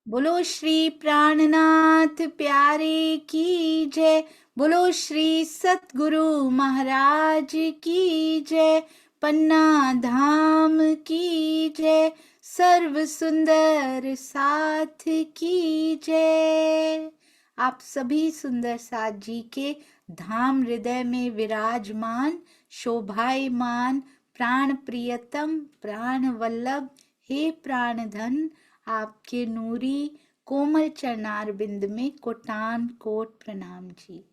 बोलो श्री प्राणनाथ प्यारे की जय। बोलो श्री सतगुरु महाराज की जय। पन्ना धाम की जय। सर्व सुंदर साथ की जय। आप सभी सुंदर साथ जी के धाम हृदय में विराजमान शोभायमान प्राण प्रियतम प्राण वल्लभ हे प्राणधन, आपके नूरी कोमल चरणार बिंद में कोटान कोट प्रणाम जी।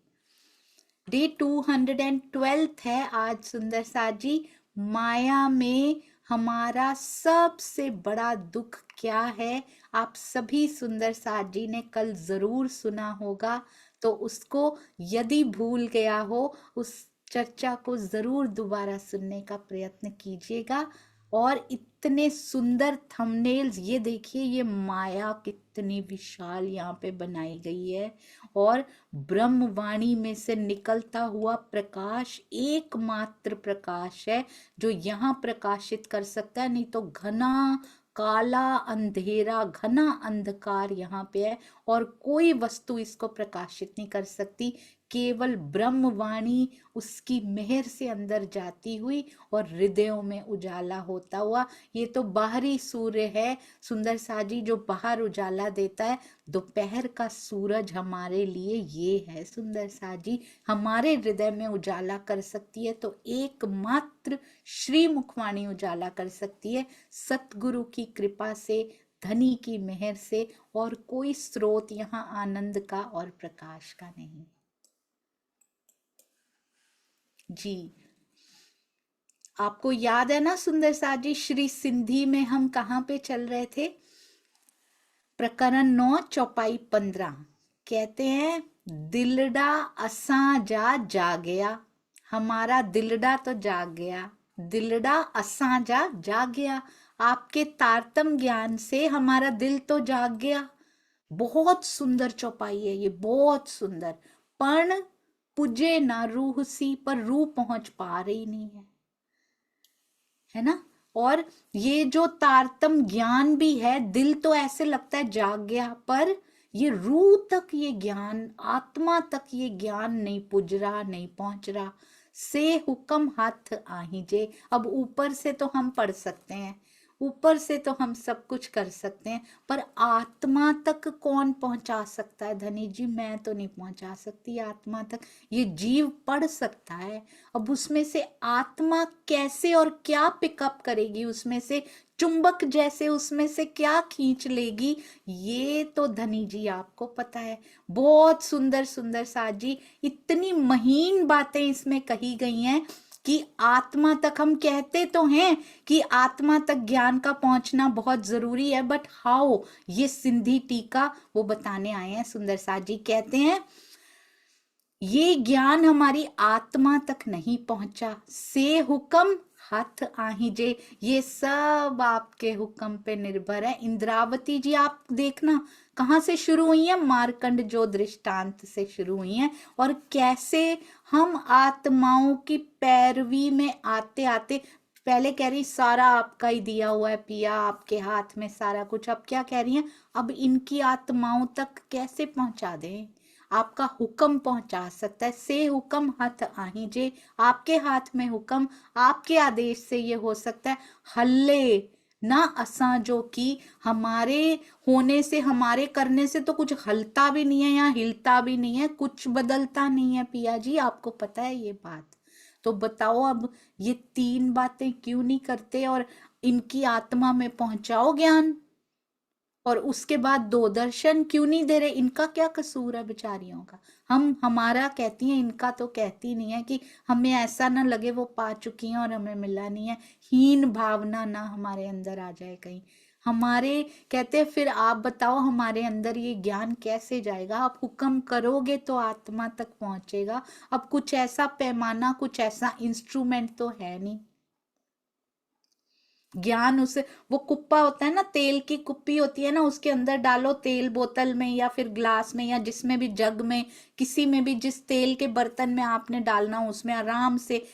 डे 212 है आज सुंदर साथ जी। माया में हमारा सबसे बड़ा दुख क्या है, आप सभी सुंदर साथ जी ने कल जरूर सुना होगा, तो उसको यदि भूल गया हो उस चर्चा को जरूर दोबारा सुनने का प्रयत्न कीजिएगा। और इतने सुंदर थंबनेल्स, ये देखिए ये माया कितनी विशाल यहाँ पे बनाई गई है, और ब्रह्मवाणी में से निकलता हुआ प्रकाश एकमात्र प्रकाश है जो यहाँ प्रकाशित कर सकता है, नहीं तो घना काला अंधेरा घना अंधकार यहाँ पे है और कोई वस्तु इसको प्रकाशित नहीं कर सकती। केवल ब्रह्मवाणी उसकी मेहर से अंदर जाती हुई और हृदयों में उजाला होता हुआ, ये तो बाहरी सूर्य है सुंदर साजी जो बाहर उजाला देता है। दोपहर का सूरज हमारे लिए ये है सुंदर साजी, हमारे हृदय में उजाला कर सकती है तो एकमात्र श्री मुखवाणी उजाला कर सकती है, सतगुरु की कृपा से, धनी की मेहर से, और कोई स्रोत यहाँ आनंद का और प्रकाश का नहीं जी। आपको याद है ना सुंदर साथ जी, श्री सिंधी में हम कहाँ पे चल रहे थे? प्रकरण 9 चौपाई 15 कहते हैं, दिलडा असां जा जागया। हमारा दिलडा तो जाग गया, दिलडा असां जा जाग गया। आपके तारतम ज्ञान से हमारा दिल तो जाग गया। बहुत सुंदर चौपाई है ये, बहुत सुंदर। पण पुजे ना रूह सी, पर रूह पहुंच पा रही नहीं है ना। और ये जो तारतम ज्ञान भी है, दिल तो ऐसे लगता है जाग गया, पर ये रूह तक ये ज्ञान, आत्मा तक ये ज्ञान नहीं पुज रहा, नहीं पहुंच रहा। से हुक्म हाथ आहीजे। अब ऊपर से तो हम पढ़ सकते हैं, ऊपर से तो हम सब कुछ कर सकते हैं, पर आत्मा तक कौन पहुंचा सकता है धनी जी? मैं तो नहीं पहुंचा सकती आत्मा तक, ये जीव पढ़ सकता है। अब उसमें से आत्मा कैसे और क्या पिकअप करेगी, उसमें से चुंबक जैसे उसमें से क्या खींच लेगी, ये तो धनी जी आपको पता है। बहुत सुंदर सुंदर साथ जी, इतनी महीन बातें इसमें कही गई हैं कि आत्मा तक, हम कहते तो हैं कि आत्मा तक ज्ञान का पहुंचना बहुत जरूरी है, बट हाउ, ये सिंधी टीका वो बताने आए हैं। सुंदर साथ जी कहते हैं, ये ज्ञान हमारी आत्मा तक नहीं पहुंचा, से हुक्म हाथ आहीजे। ये सब आपके हुक्म पे निर्भर है। इंद्रावती जी आप देखना कहाँ से शुरू हुई है, मार्कंड जो दृष्टांत से शुरू हुई है, और कैसे हम आत्माओं की पैरवी में आते आते, पहले कह रही सारा आपका ही दिया हुआ है पिया, आपके हाथ में सारा कुछ, अब क्या कह रही है, अब इनकी आत्माओं तक कैसे पहुंचा दें? आपका हुक्म पहुंचा सकता है। से हुक्म हाथ आहीजे, आपके हाथ में हुक्म, आपके आदेश से ये हो सकता है। हल्ले ना असा, जो कि हमारे होने से, हमारे करने से तो कुछ हलता भी नहीं है, यहाँ हिलता भी नहीं है, कुछ बदलता नहीं है पिया जी, आपको पता है ये बात। तो बताओ अब ये तीन बातें क्यों नहीं करते और इनकी आत्मा में पहुंचाओ ज्ञान, और उसके बाद दो दर्शन क्यों नहीं दे रहे? इनका क्या कसूर है बेचारियों का? हम हमारा कहती हैं, इनका तो कहती नहीं है कि हमें ऐसा ना लगे वो पा चुकी हैं और हमें मिला नहीं है, हीन भावना ना हमारे अंदर आ जाए कहीं। हमारे कहते हैं, फिर आप बताओ हमारे अंदर ये ज्ञान कैसे जाएगा? आप हुक्म करोगे तो आत्मा तक पहुंचेगा। अब कुछ ऐसा पैमाना, कुछ ऐसा इंस्ट्रूमेंट तो है नहीं। ज्ञान उसे, वो कुप्पा होता है ना, तेल की कुप्पी होती है ना, उसके अंदर डालो तेल, बोतल में या फिर ग्लास में या जिसमें भी, जग में, किसी में भी, जिस तेल के बर्तन में आपने डालना हो उसमें आराम से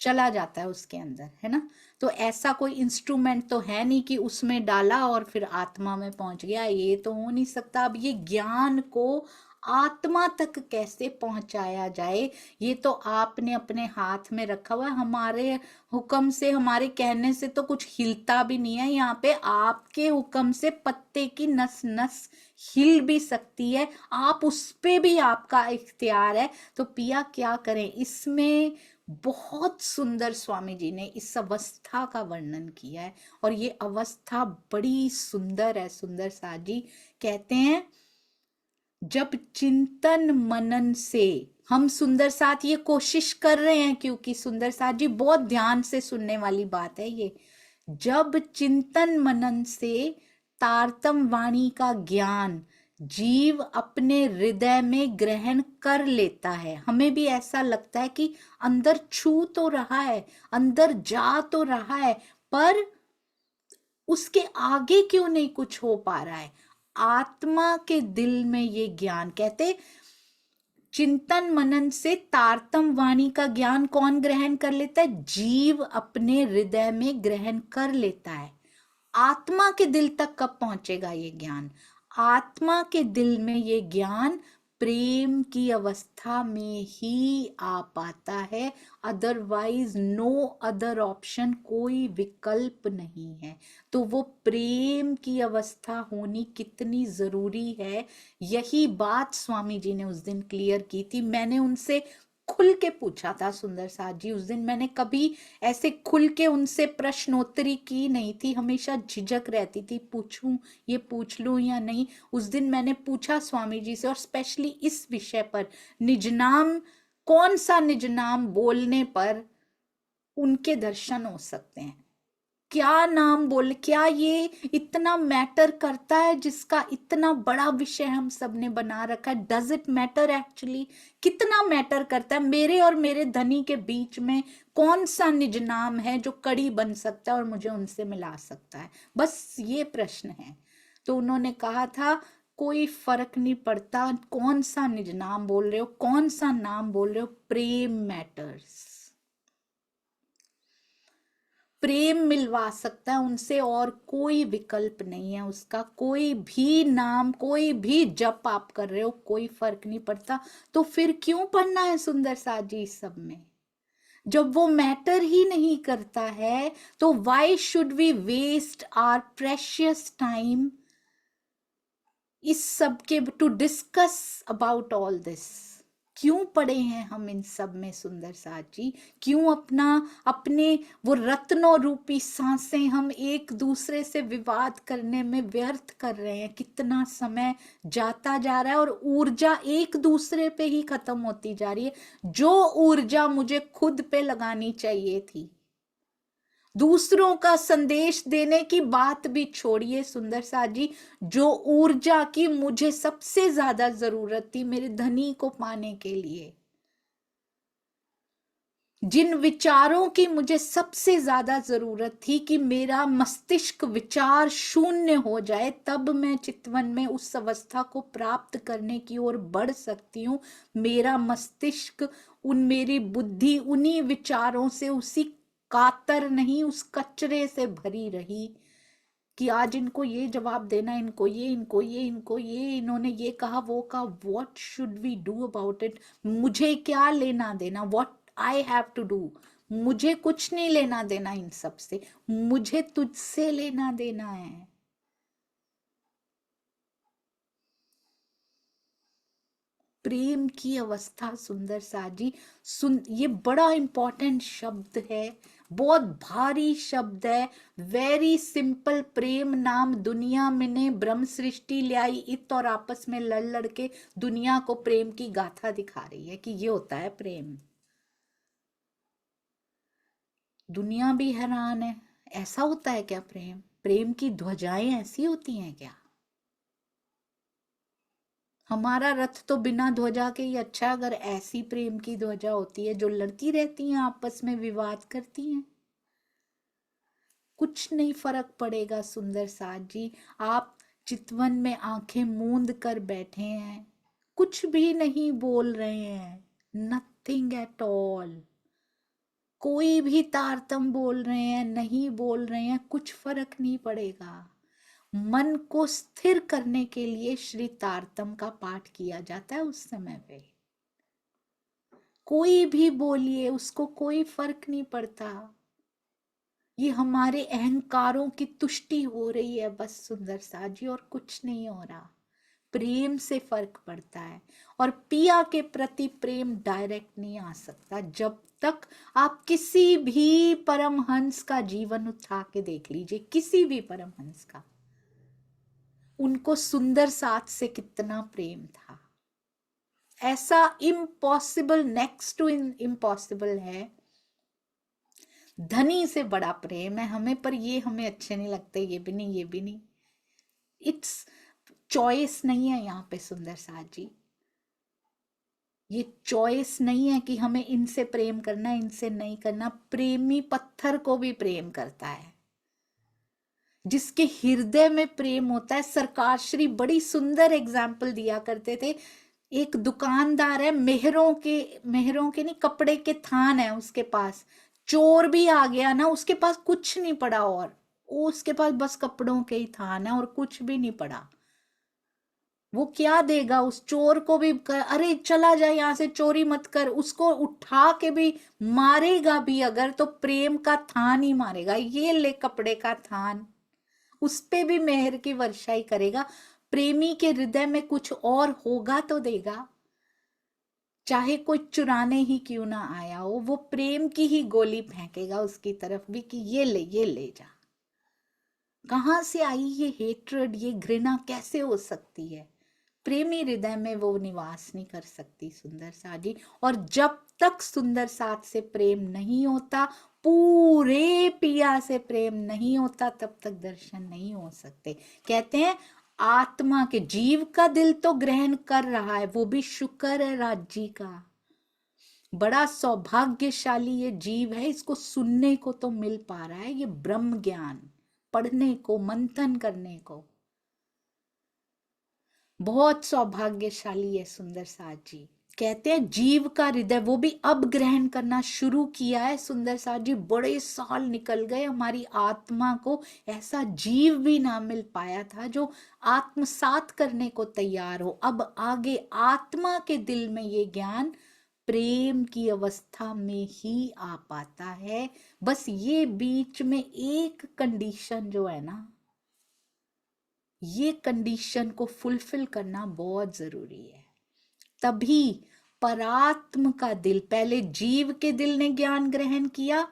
चला जाता है उसके अंदर, है ना। तो ऐसा कोई इंस्ट्रूमेंट तो है नहीं कि उसमें डाला और फिर आत्मा में पहुंच गया, ये तो हो नहीं सकता। अब ये ज्ञान को आत्मा तक कैसे पहुंचाया जाए, ये तो आपने अपने हाथ में रखा हुआ है। हमारे हुक्म से, हमारे कहने से तो कुछ हिलता भी नहीं है यहाँ पे। आपके हुक्म से पत्ते की नस नस हिल भी सकती है, आप उस पे भी आपका इख्तियार है। तो पिया क्या करें, इसमें बहुत सुंदर स्वामी जी ने इस अवस्था का वर्णन किया है। और ये अवस्था बड़ी सुंदर है। सुंदर साथ जी कहते हैं, जब चिंतन मनन से, हम सुंदर साथ ये कोशिश कर रहे हैं, क्योंकि सुंदर साथ जी बहुत ध्यान से सुनने वाली बात है ये। जब चिंतन मनन से तारतम वाणी का ज्ञान जीव अपने हृदय में ग्रहण कर लेता है, हमें भी ऐसा लगता है कि अंदर छू तो रहा है, अंदर जा तो रहा है, पर उसके आगे क्यों नहीं कुछ हो पा रहा है। आत्मा के दिल में ये ज्ञान, कहते चिंतन मनन से तारतम वाणी का ज्ञान कौन ग्रहण कर लेता है, जीव अपने हृदय में ग्रहण कर लेता है। आत्मा के दिल तक कब पहुंचेगा ये ज्ञान, आत्मा के दिल में ये ज्ञान प्रेम की अवस्था में ही आ पाता है। अदरवाइज नो अदर ऑप्शन, कोई विकल्प नहीं है। तो वो प्रेम की अवस्था होनी कितनी जरूरी है, यही बात स्वामी जी ने उस दिन क्लियर की थी। मैंने उनसे खुल के पूछा था सुंदर साथ जी उस दिन, मैंने कभी ऐसे खुल के उनसे प्रश्नोत्तरी की नहीं थी, हमेशा झिझक रहती थी, पूछूं, ये पूछ लूं या नहीं। उस दिन मैंने पूछा स्वामी जी से, और स्पेशली इस विषय पर, निज नाम, कौन सा निज नाम बोलने पर उनके दर्शन हो सकते हैं, क्या नाम बोल, क्या ये इतना मैटर करता है जिसका इतना बड़ा विषय हम सब ने बना रखा है। डज इट मैटर एक्चुअली, कितना मैटर करता है मेरे और मेरे धनी के बीच में, कौन सा निज नाम है जो कड़ी बन सकता है और मुझे उनसे मिला सकता है, बस ये प्रश्न है। तो उन्होंने कहा था कोई फर्क नहीं पड़ता कौन सा निज नाम बोल रहे हो, कौन सा नाम बोल रहे हो, प्रेम मैटर्स। प्रेम मिलवा सकता है उनसे, और कोई विकल्प नहीं है उसका। कोई भी नाम, कोई भी जप आप कर रहे हो, कोई फर्क नहीं पड़ता। तो फिर क्यों पढ़ना है सुंदर साथ जी इस सब में, जब वो मैटर ही नहीं करता है। तो why should we waste our precious time इस सब के, to discuss about all this. क्यों पड़े हैं हम इन सब में सुंदर साथ जी, क्यों अपना, अपने वो रत्नों रूपी सांसें हम एक दूसरे से विवाद करने में व्यर्थ कर रहे हैं। कितना समय जाता जा रहा है और ऊर्जा एक दूसरे पे ही खत्म होती जा रही है। जो ऊर्जा मुझे खुद पे लगानी चाहिए थी, दूसरों का संदेश देने की बात भी छोड़िए सुंदर साथ जी, जो ऊर्जा की मुझे सबसे ज्यादा जरूरत थी मेरे धनी को पाने के लिए, जिन विचारों की मुझे सबसे ज्यादा जरूरत थी कि मेरा मस्तिष्क विचार शून्य हो जाए, तब मैं चितवन में उस अवस्था को प्राप्त करने की ओर बढ़ सकती हूँ। मेरा मस्तिष्क, मेरी बुद्धि उन्हीं विचारों से, उसी कातर नहीं, उस कचरे से भरी रही कि आज इनको ये जवाब देना, इनको ये, इनको ये, इनको ये, इन्होंने ये कहा, वो कहा, what should we do about it, मुझे क्या लेना देना, what I have to do, मुझे कुछ नहीं लेना देना इन सब से, मुझे तुझसे लेना देना है। प्रेम की अवस्था सुंदर साथ जी, ये बड़ा इंपॉर्टेंट शब्द है, बहुत भारी शब्द है। वेरी सिंपल, प्रेम नाम दुनिया में ने ब्रह्म सृष्टि ले आई, इत और आपस में लड़ लड़ के दुनिया को प्रेम की गाथा दिखा रही है कि ये होता है प्रेम। दुनिया भी हैरान है, ऐसा होता है क्या प्रेम, प्रेम की ध्वजाएं ऐसी होती हैं क्या। हमारा रथ तो बिना ध्वजा के ही अच्छा, अगर ऐसी प्रेम की ध्वजा होती है जो लड़ती रहती हैं, आपस में विवाद करती हैं, कुछ नहीं फर्क पड़ेगा सुंदर साथ जी। आप चितवन में आंखें मूंद कर बैठे हैं, कुछ भी नहीं बोल रहे हैं, नथिंग एट ऑल, कोई भी तारतम बोल रहे हैं, नहीं बोल रहे हैं, कुछ फर्क नहीं पड़ेगा। मन को स्थिर करने के लिए श्री तारतम का पाठ किया जाता है उस समय पे। कोई भी बोलिए, उसको कोई फर्क नहीं पड़ता। ये हमारे अहंकारों की तुष्टि हो रही है बस सुंदर सा जी, और कुछ नहीं हो रहा। प्रेम से फर्क पड़ता है, और पिया के प्रति प्रेम डायरेक्ट नहीं आ सकता जब तक आप किसी भी परमहंस का जीवन उठा के देख लीजिए, किसी भी परमहंस का, उनको सुंदर साथ से कितना प्रेम था। ऐसा इम्पॉसिबल, नेक्स्ट टू इम्पॉसिबल है। धनी से बड़ा प्रेम है हमें, पर ये हमें अच्छे नहीं लगते, ये भी नहीं, ये भी नहीं। इट्स चॉइस नहीं है यहाँ पे सुंदर साथ जी, ये चॉइस नहीं है कि हमें इनसे प्रेम करना है, इनसे नहीं करना। प्रेमी पत्थर को भी प्रेम करता है, जिसके हृदय में प्रेम होता है। सरकार श्री बड़ी सुंदर एग्जाम्पल दिया करते थे। एक दुकानदार है, मेहरों के नहीं, कपड़े के थान है उसके पास। चोर भी आ गया ना, उसके पास कुछ नहीं पड़ा, और उसके पास बस कपड़ों के ही थान है और कुछ भी नहीं पड़ा। वो क्या देगा उस चोर को भी, अरे चला जाए यहां से, चोरी मत कर, उसको उठा के भी मारेगा भी अगर, तो प्रेम का थान ही मारेगा। ये ले कपड़े का थान, उस पे भी मेहर की वर्षा ही करेगा। प्रेमी के हृदय में कुछ और होगा तो देगा, चाहे कोई चुराने ही क्यों ना आया हो, वो प्रेम की ही गोली फेंकेगा उसकी तरफ भी कि ये ले जा। कहां से आई ये हेट्रेड, ये घृणा कैसे हो सकती है? प्रेमी हृदय में वो निवास नहीं कर सकती सुंदर साथ जी। और जब तक सुंदर साथ से प्रेम नहीं होता, पूरे पिया से प्रेम नहीं होता, तब तक दर्शन नहीं हो सकते। कहते हैं आत्मा के, जीव का दिल तो ग्रहण कर रहा है, वो भी शुक्र है राज्य का। बड़ा सौभाग्यशाली ये जीव है, इसको सुनने को तो मिल पा रहा है ये ब्रह्म ज्ञान, पढ़ने को, मंथन करने को। बहुत सौभाग्यशाली है सुंदर साथ जी। कहते हैं जीव का हृदय वो भी अब ग्रहण करना शुरू किया है सुंदर साथ जी। बड़े साल निकल गए, हमारी आत्मा को ऐसा जीव भी ना मिल पाया था जो आत्मसात करने को तैयार हो। अब आगे आत्मा के दिल में ये ज्ञान प्रेम की अवस्था में ही आ पाता है। बस ये बीच में एक कंडीशन जो है ना, ये कंडीशन को फुलफिल करना बहुत जरूरी है। तभी परात्म का दिल, पहले जीव के दिल ने ज्ञान ग्रहण किया,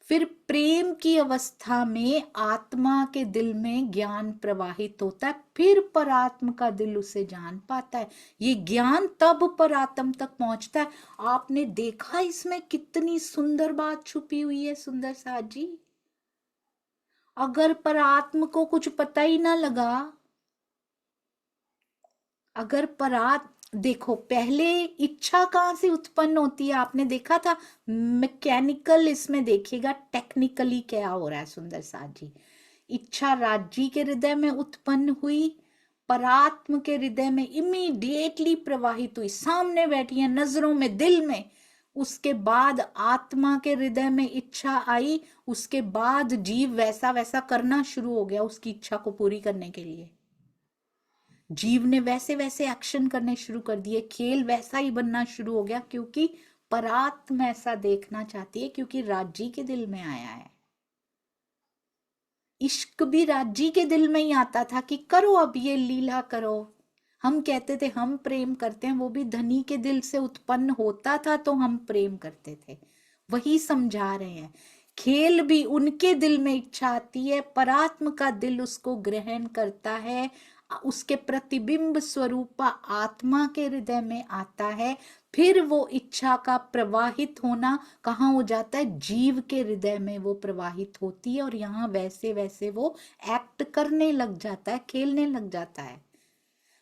फिर प्रेम की अवस्था में आत्मा के दिल में ज्ञान प्रवाहित होता है, फिर परात्म का दिल उसे जान पाता है। ये ज्ञान तब परात्म तक पहुंचता है। आपने देखा इसमें कितनी सुंदर बात छुपी हुई है सुंदर साथ जी। अगर परात्म को कुछ पता ही ना लगा, अगर देखो पहले इच्छा कहां से उत्पन्न होती है, आपने देखा था मैकेनिकल, इसमें देखिएगा टेक्निकली क्या हो रहा है सुंदर साथ जी। इच्छा राज्य के हृदय में उत्पन्न हुई, परात्म के हृदय में इमीडिएटली प्रवाहित हुई, सामने बैठी है नजरों में, दिल में। उसके बाद आत्मा के हृदय में इच्छा आई, उसके बाद जीव वैसा वैसा करना शुरू हो गया उसकी इच्छा को पूरी करने के लिए। जीव ने वैसे वैसे एक्शन करने शुरू कर दिए, खेल वैसा ही बनना शुरू हो गया, क्योंकि परात्म ऐसा देखना चाहती है, क्योंकि राज्य के दिल में आया है। इश्क भी राज्य के दिल में ही आता था कि करो अब ये लीला करो। हम कहते थे हम प्रेम करते हैं, वो भी धनी के दिल से उत्पन्न होता था तो हम प्रेम करते थे। वही समझा रहे हैं, खेल भी उनके दिल में इच्छा आती है, परात्म का दिल उसको ग्रहण करता है, उसके प्रतिबिंब स्वरूप आत्मा के हृदय में आता है। फिर वो इच्छा का प्रवाहित होना कहाँ हो जाता है, जीव के हृदय में वो प्रवाहित होती है, और यहाँ वैसे वैसे वो एक्ट करने लग जाता है, खेलने लग जाता है।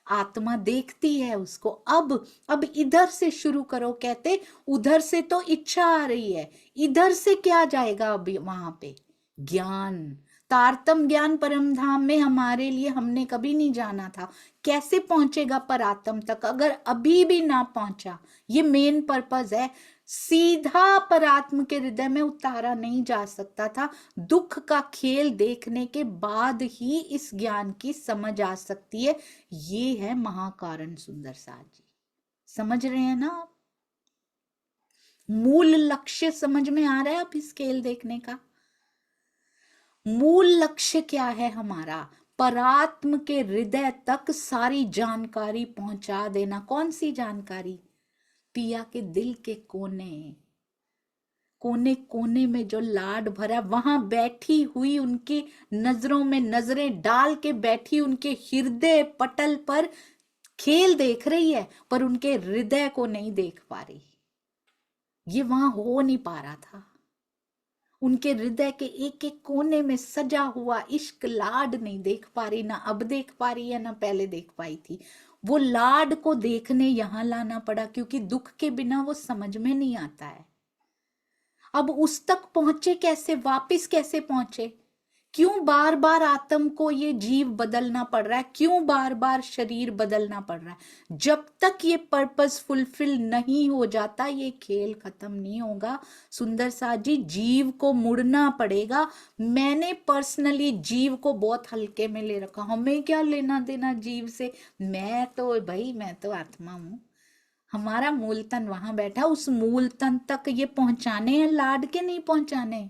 आत्मा देखती है उसको। अब इधर से शुरू करो, कहते उधर से तो इच्छा आ रही है, इधर से क्या जाएगा अभी वहां पे? ज्ञान, तारतम ज्ञान परम धाम में हमारे लिए हमने कभी नहीं जाना था। कैसे पहुंचेगा परात्म तक अगर अभी भी ना पहुंचा? ये मेन पर्पस है। सीधा परात्म के हृदय में उतारा नहीं जा सकता था। दुख का खेल देखने के बाद ही इस ज्ञान की समझ आ सकती है। ये है महाकारण सुंदर सार जी। समझ रहे हैं ना आप? मूल लक्ष्य समझ में आ रहा है अब इस खेल देखने का? मूल लक्ष्य क्या है हमारा? परात्म के हृदय तक सारी जानकारी पहुंचा देना। कौन सी जानकारी? पिया के दिल के कोने कोने कोने में जो लाड भरा, वहां बैठी हुई उनकी नजरों में नजरें डाल के बैठी उनके हृदय पटल पर खेल देख रही है, पर उनके हृदय को नहीं देख पा रही। ये वहां हो नहीं पा रहा था। उनके हृदय के एक एक कोने में सजा हुआ इश्क लाड नहीं देख पा रही, ना अब देख पा रही है, ना पहले देख पाई थी। वो लाड को देखने यहां लाना पड़ा, क्योंकि दुख के बिना वो समझ में नहीं आता है। अब उस तक पहुंचे कैसे, वापिस कैसे पहुंचे? क्यों बार बार आत्म को ये जीव बदलना पड़ रहा है? क्यों बार बार शरीर बदलना पड़ रहा है? जब तक ये पर्पस फुलफिल नहीं हो जाता, ये खेल खत्म नहीं होगा। सुंदर साथ जी, जीव को मुड़ना पड़ेगा। मैंने पर्सनली जीव को बहुत हल्के में ले रखा। हमें क्या लेना देना जीव से? मैं तो आत्मा हूं। हमारा मूल तन वहां बैठा, उस मूल तन तक ये पहुंचाने हैं लाड के, नहीं पहुंचाने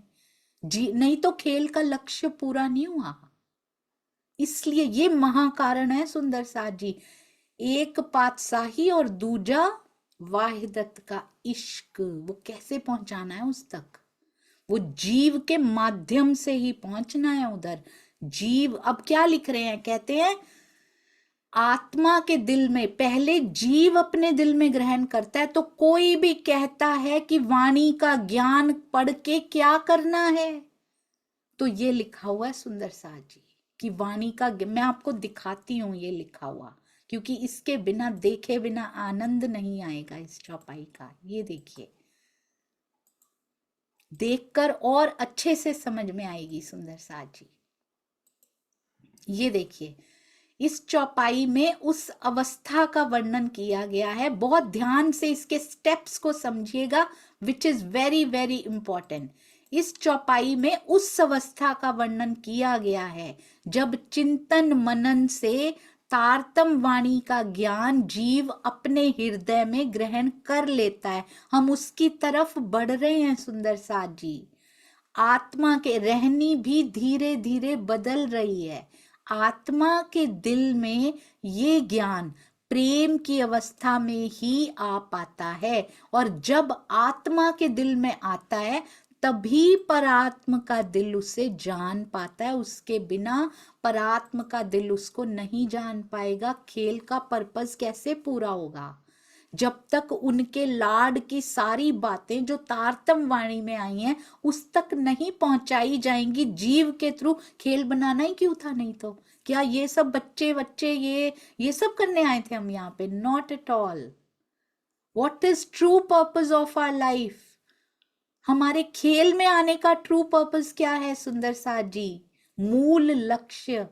जी। नहीं तो खेल का लक्ष्य पूरा नहीं हुआ। इसलिए ये महाकारण है सुंदर साथ जी। एक पातशाही और दूजा वाहिदत का इश्क, वो कैसे पहुंचाना है उस तक? वो जीव के माध्यम से ही पहुंचना है उधर। जीव अब क्या लिख रहे हैं? कहते हैं आत्मा के दिल में पहले जीव अपने दिल में ग्रहण करता है। तो कोई भी कहता है कि वाणी का ज्ञान पढ़ के क्या करना है, तो ये लिखा हुआ है सुंदर साथ जी कि वाणी का, मैं आपको दिखाती हूं ये लिखा हुआ, क्योंकि इसके बिना देखे बिना आनंद नहीं आएगा इस चौपाई का। ये देखिए, देखकर और अच्छे से समझ में आएगी सुंदर साथ जी। ये देखिए, इस चौपाई में उस अवस्था का वर्णन किया गया है। बहुत ध्यान से इसके स्टेप्स को समझिएगा, which is very very important. इस चौपाई में उस अवस्था का वर्णन किया गया है जब चिंतन मनन से तारतम वाणी का ज्ञान जीव अपने हृदय में ग्रहण कर लेता है। हम उसकी तरफ बढ़ रहे हैं सुंदर साथ जी। आत्मा के रहनी भी धीरे धीरे बदल रही है। आत्मा के दिल में ये ज्ञान प्रेम की अवस्था में ही आ पाता है, और जब आत्मा के दिल में आता है तभी परात्म का दिल उसे जान पाता है। उसके बिना परात्म का दिल उसको नहीं जान पाएगा। खेल का पर्पस कैसे पूरा होगा जब तक उनके लाड की सारी बातें जो तारतम वाणी में आई हैं उस तक नहीं पहुंचाई जाएंगी जीव के थ्रू। खेल बनाना ही क्यों था? नहीं तो क्या ये सब बच्चे बच्चे ये सब करने आए थे हम यहाँ पे? Not at all. What is true purpose of our life? हमारे खेल में आने का ट्रू पर्पस क्या है सुंदर साथ जी? मूल लक्ष्य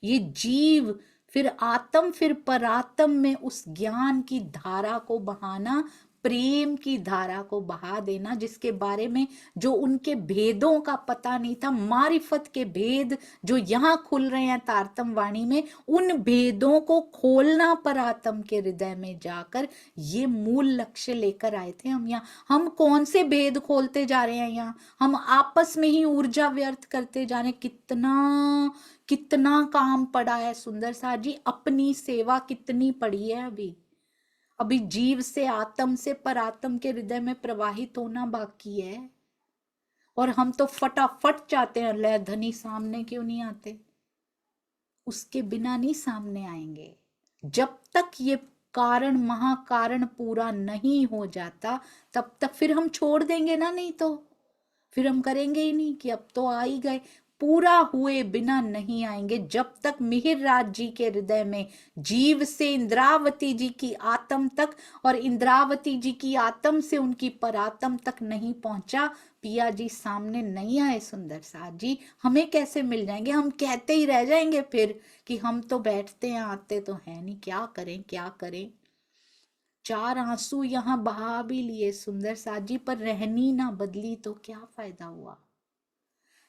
ये जीव, फिर आत्म, फिर परात्म में उस ज्ञान की धारा को बहाना, प्रेम की धारा को बहा देना, जिसके बारे में जो उनके भेदों का पता नहीं था, मारिफत के भेद जो यहाँ खुल रहे हैं तारतम वाणी में, उन भेदों को खोलना परात्म के हृदय में जाकर, ये मूल लक्ष्य लेकर आए थे हम यहाँ। हम कौन से भेद खोलते जा रहे हैं यहाँ? हम आपस में ही ऊर्जा व्यर्थ करते जा रहे हैं। कितना कितना काम पड़ा है सुंदर साथ जी। अपनी सेवा कितनी पड़ी है अभी जीव से आत्म से परात्म के हृदय में प्रवाहित होना बाकी है। और हम तो फटाफट चाहते हैं, ले धनी सामने क्यों नहीं आते? उसके बिना नहीं सामने आएंगे। जब तक ये कारण महाकारण पूरा नहीं हो जाता तब तक फिर हम छोड़ देंगे ना। नहीं तो फिर हम करेंगे ही नहीं कि अब तो आ ही गए। पूरा हुए बिना नहीं आएंगे जब तक मिहिर राज जी के हृदय में जीव से इंद्रावती जी की आत्म तक, और इंद्रावती जी की आत्म से उनकी परात्म तक नहीं पहुंचा। पिया जी सामने नहीं आए सुंदर साथ जी, हमें कैसे मिल जाएंगे? हम कहते ही रह जाएंगे फिर कि हम तो बैठते हैं, आते तो है नहीं, क्या करें क्या करें। चार आंसू यहाँ बहा भी लिए सुंदर साजी, पर रहनी ना बदली तो क्या फायदा हुआ।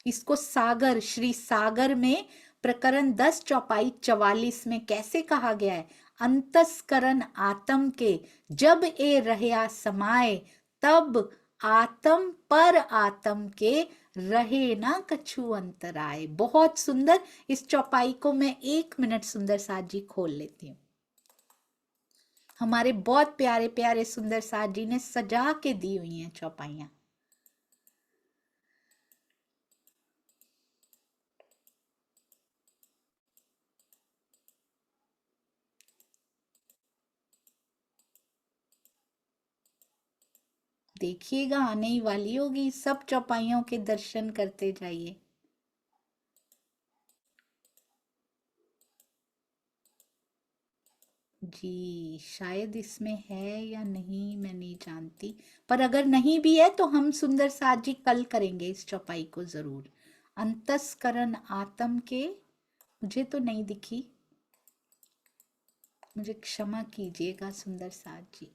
इसको सागर, श्री सागर में प्रकरण 10 चौपाई 44 में कैसे कहा गया है, अंतस्करण आत्म के जब ए रहया समाए, तब आत्म पर आत्म के रहे ना कछु अंतराय। बहुत सुंदर। इस चौपाई को मैं 1 मिनट सुंदर साथ जी खोल लेती हूँ। हमारे बहुत प्यारे प्यारे सुंदर साथ जी ने सजा के दी हुई हैं चौपाइयां। देखिएगा, आने ही वाली होगी, सब चौपाइयों के दर्शन करते जाइए। जी शायद इसमें है या नहीं मैं नहीं जानती, पर अगर नहीं भी है तो हम सुंदर साथ जी कल करेंगे इस चौपाई को जरूर। अंतस्करण आत्म के, मुझे तो नहीं दिखी, मुझे क्षमा कीजिएगा सुंदर साथ जी।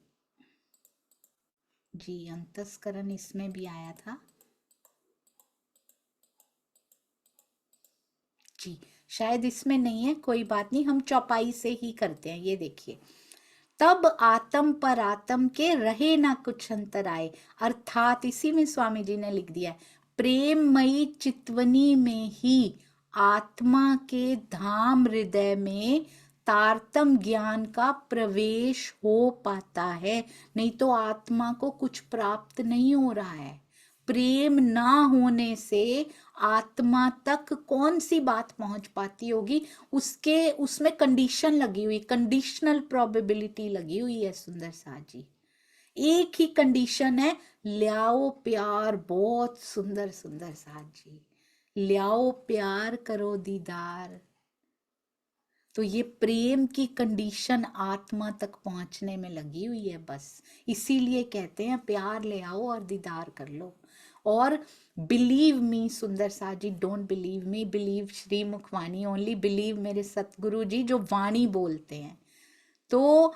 जी अंतस्करण इसमें भी आया था जी, शायद इसमें नहीं है, कोई बात नहीं, हम चौपाई से ही करते हैं। ये देखिए, तब आत्म पर आत्म के रहे ना कुछ अंतराय, अर्थात इसी में स्वामी जी ने लिख दिया है, प्रेममयी चितवनी में ही आत्मा के धाम हृदय में तारतम ज्ञान का प्रवेश हो पाता है, नहीं तो आत्मा को कुछ प्राप्त नहीं हो रहा है। प्रेम ना होने से आत्मा तक कौन सी बात पहुंच पाती होगी, उसके उसमें कंडीशन लगी हुई, कंडीशनल प्रोबेबिलिटी लगी हुई है सुंदर साथ जी। एक ही कंडीशन है, लियाओ प्यार, बहुत सुंदर सुंदर साथ जी, लियाओ प्यार करो दीदार। तो ये प्रेम की कंडीशन आत्मा तक पहुंचने में लगी हुई है बस, इसीलिए कहते हैं प्यार ले आओ और दीदार कर लो। और बिलीव मी सुंदर साथ जी, don't believe me, believe Shri Mukhvani only, believe मेरे सतगुरु जी जो वाणी बोलते हैं। तो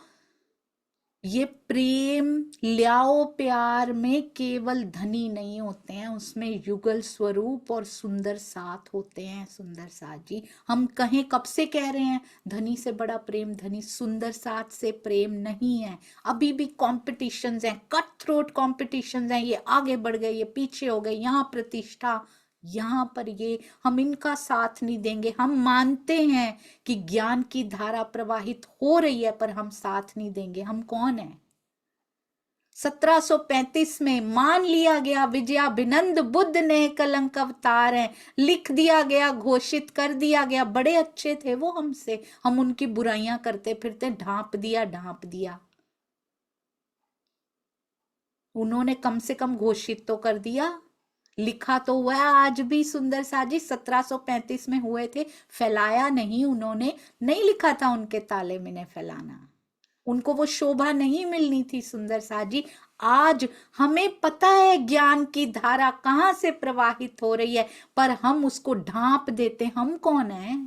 ये प्रेम लियाओ प्यार में केवल धनी नहीं होते हैं, उसमें युगल स्वरूप और सुंदर साथ होते हैं सुंदर साथ जी। हम कहें कब से कह रहे हैं धनी से बड़ा प्रेम धनी, सुंदर साथ से प्रेम नहीं है। अभी भी कॉम्पिटिशन्स हैं, कट थ्रोट कॉम्पिटिशन्स हैं, ये आगे बढ़ गए, ये पीछे हो गए, यहाँ प्रतिष्ठा, यहाँ पर ये, हम इनका साथ नहीं देंगे। हम मानते हैं कि ज्ञान की धारा प्रवाहित हो रही है, पर हम साथ नहीं देंगे। हम कौन है? 1735 में मान लिया गया विजयाभिनंद बुद्ध ने कलंक अवतार है, लिख दिया गया, घोषित कर दिया गया, बड़े अच्छे थे वो हमसे, हम उनकी बुराइयां करते फिरते, ढांप दिया ढांप दिया। उन्होंने कम से कम घोषित तो कर दिया, लिखा तो हुआ है। आज भी सुंदर साथ जी 1735 में हुए थे, फैलाया नहीं उन्होंने, नहीं लिखा था उनके ताले में ने फैलाना, उनको वो शोभा नहीं मिलनी थी सुंदर साथ जी। आज हमें पता है ज्ञान की धारा कहां से प्रवाहित हो रही है, पर हम उसको ढांप देते। हम कौन है?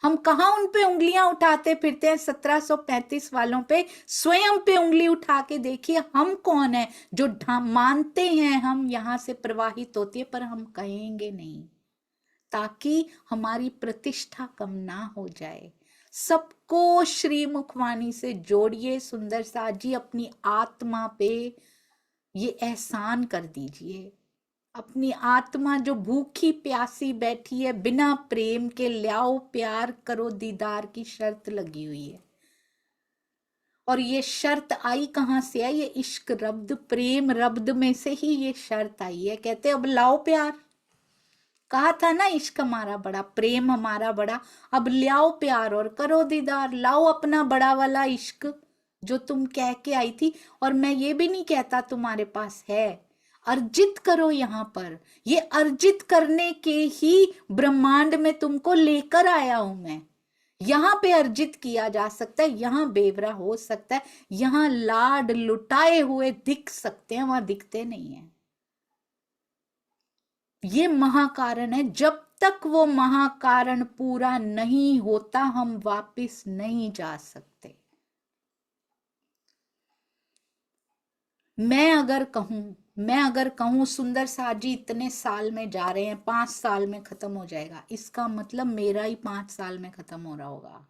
हम कहाँ उन पे उंगलियां उठाते फिरते हैं? 1735 वालों पे स्वयं पे उंगली उठा के देखिए, हम कौन है जो मानते हैं हम यहां से प्रवाहित होती है, पर हम कहेंगे नहीं, ताकि हमारी प्रतिष्ठा कम ना हो जाए। सबको श्री मुखवाणी से जोड़िए सुंदर साथ जी, अपनी आत्मा पे ये एहसान कर दीजिए। अपनी आत्मा जो भूखी प्यासी बैठी है बिना प्रेम के, लियाओ प्यार करो दीदार की शर्त लगी हुई है। और ये शर्त आई कहां से है? ये इश्क रब्द, प्रेम रब्द में से ही ये शर्त आई है। कहते अब लाओ प्यार, कहा था ना इश्क हमारा बड़ा, प्रेम हमारा बड़ा, अब लियाओ प्यार और करो दीदार। लाओ अपना बड़ा वाला इश्क जो तुम कह के आई थी, और मैं ये भी नहीं कहता तुम्हारे पास है, अर्जित करो यहाँ पर। ये अर्जित करने के ही ब्रह्मांड में तुमको लेकर आया हूं मैं। यहाँ पे अर्जित किया जा सकता है, यहाँ बेवरा हो सकता है, यहाँ लाड लुटाए हुए दिख सकते हैं, वहां दिखते नहीं है। ये महाकारण है, जब तक वो महाकारण पूरा नहीं होता हम वापिस नहीं जा सकते। मैं अगर कहूं सुंदर साथ जी इतने साल में जा रहे हैं, 5 साल में खत्म हो जाएगा, इसका मतलब मेरा ही 5 साल में खत्म हो रहा होगा।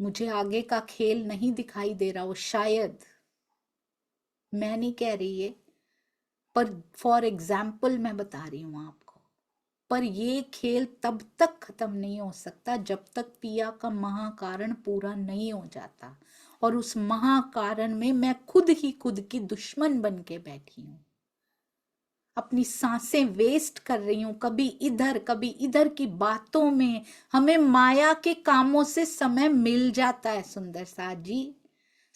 मुझे आगे का खेल नहीं दिखाई दे रहा हो शायद, मैं नहीं कह रही है, पर फॉर एग्जाम्पल मैं बता रही हूं आपको। पर ये खेल तब तक खत्म नहीं हो सकता जब तक पिया का महाकारण पूरा नहीं हो जाता, और उस महाकारण में मैं खुद ही खुद की दुश्मन बन के बैठी हूं, अपनी सांसें वेस्ट कर रही हूं, कभी इधर की बातों में। हमें माया के कामों से समय मिल जाता है सुंदर साथ जी,